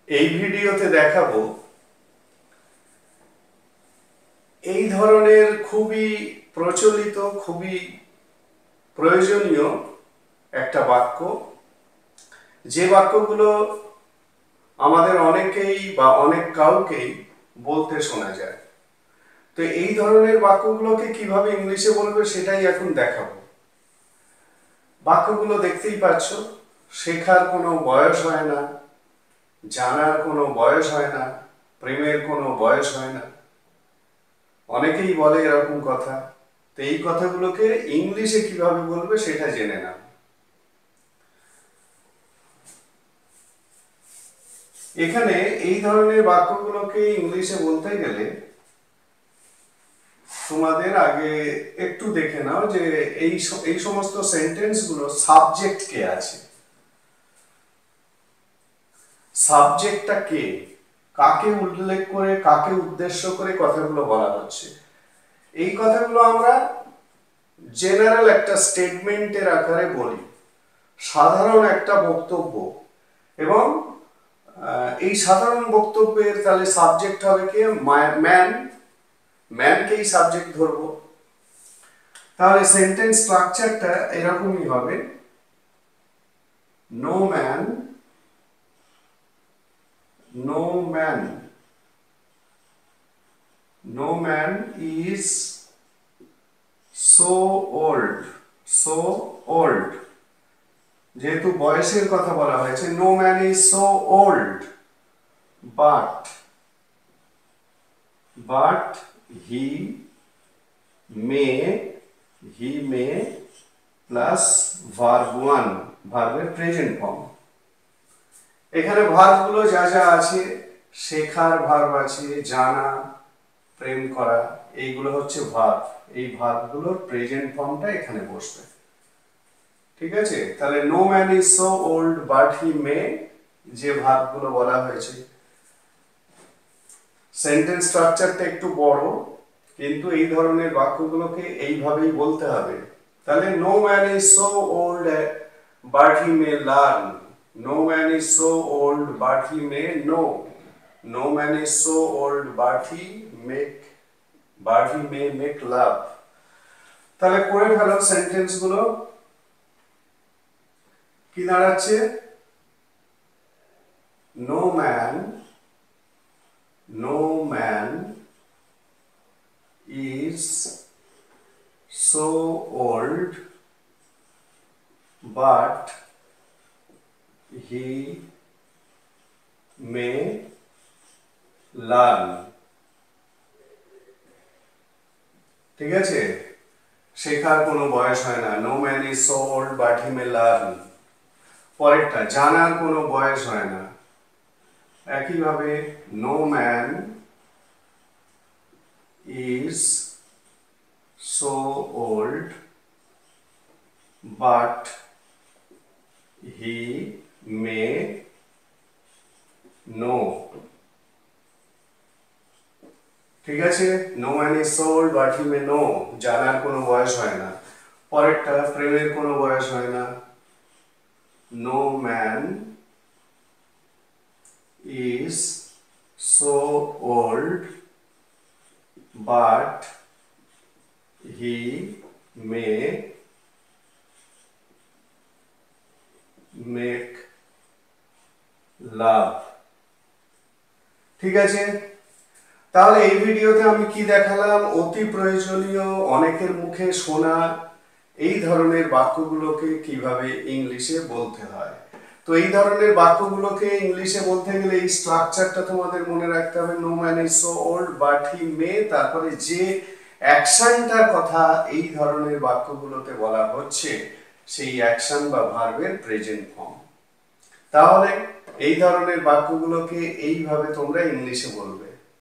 এই ভিডিওতে দেখাবো এই ধরনের খুবই প্রচলিত, খুবই প্রয়োজনীয় একটা বাক্য, যে বাক্যগুলো আমাদের অনেকেই বা অনেক কাউকেই বলতে শোনা যায়। তো এই ধরনের বাক্যগুলোকে কিভাবে ইংলিশে বলবে সেটাই এখন দেখাবো। বাক্যগুলো দেখতেই পাচ্ছ, শেখার কোনো বয়স হয় না, জানার কোনো বয়স হয় না, প্রেমের কোনো বয়স হয় না। অনেকেই বলে এরকম কথা। তো এই কথাগুলোকে ইংলিশে কিভাবে বলবে সেটা জেনে নাও। এখানে এই ধরনের বাক্যগুলোকে ইংলিশে বলতে গেলে তোমাদের আগে একটু দেখে নাও যে এই সমস্ত সেন্টেন্সগুলো সাবজেক্ট কে আছে, সাবজেক্টটা কে, কাকে উল্লেখ করে, কাকে উদ্দেশ্য করে কথাগুলো বলা হচ্ছে। এই কথাগুলো আমরা জেনারেল একটা স্টেটমেন্টের আকারে বলি, সাধারণ একটা বক্তব্য, এবং এই সাধারণ বক্তব্যের তাহলে সাবজেক্ট হবে কে? ম্যান। ম্যানকেই সাবজেক্ট ধরবো। তাহলে সেন্টেন্স স্ট্রাকচারটা এরকমই হবে, no man, no man, no man is so old, so old. যেহেতু বয়সের কথা বলা হয়েছে, no man is so old, but he may plus verb one, ভার্বের প্রেজেন্ট ফর্ম। এখানে ভার্বগুলো যা যা আছে, শেখার ভার্ব আছে, জানা, প্রেম করা, এইগুলো হচ্ছে ভার্ব। এই ভার্বগুলোর প্রেজেন্ট ফর্মটা এখানে বসবে। ঠিক আছে? তাহলে no man is so old but he may, যে ভার্বগুলো বলা হয়েছে। সেন্টেন্স স্ট্রাকচারটা একটু বড়, কিন্তু এই ধরনের বাক্যগুলোকে এইভাবেই বলতে হবে। তাহলে no man is so old but he may learn, no man is so old but he may know, no man is so old but he may make love. তাহলে করে ফেলো সেন্টেন্স গুলো। কি দাঁড়াচ্ছে? No man is so old but he may learn। ঠিক আছে? শেখার কোনো বয়স হয় না, no man is so old but he may learn. পরেরটা, জানার কোনো বয়স হয় না। একইভাবে no man is so old but he may know। ঠিক আছে? No man is so old but he may know, জানার কোনো বয়স হয় না। পরেরটা, প্রেমের কোনো বয়স হয় না, no man is so old but he may make love। ঠিক আছে? তাহলে এই ভিডিওতে আমি কি দেখালাম? অতি প্রয়োজনীয়, অনেকের মুখে শোনা এই ধরনের বাক্যগুলোকে কিভাবে ইংলিশে বলতে হয়। তো এই ধরনের বাক্যগুলোকে ইংলিশে বলতে গেলে এই স্ট্রাকচারটা তোমাদের মনে রাখতে হবে, no man is so old but he may, তারপরে যে অ্যাকশনটার কথা এই ধরনের বাক্যগুলোতে বলা হচ্ছে সেই অ্যাকশন বা ভার্বের প্রেজেন্ট ফর্ম। তাহলে এই ধরনের বাক্যগুলোকে এইভাবে তোমরা ইংলিশে বলবে।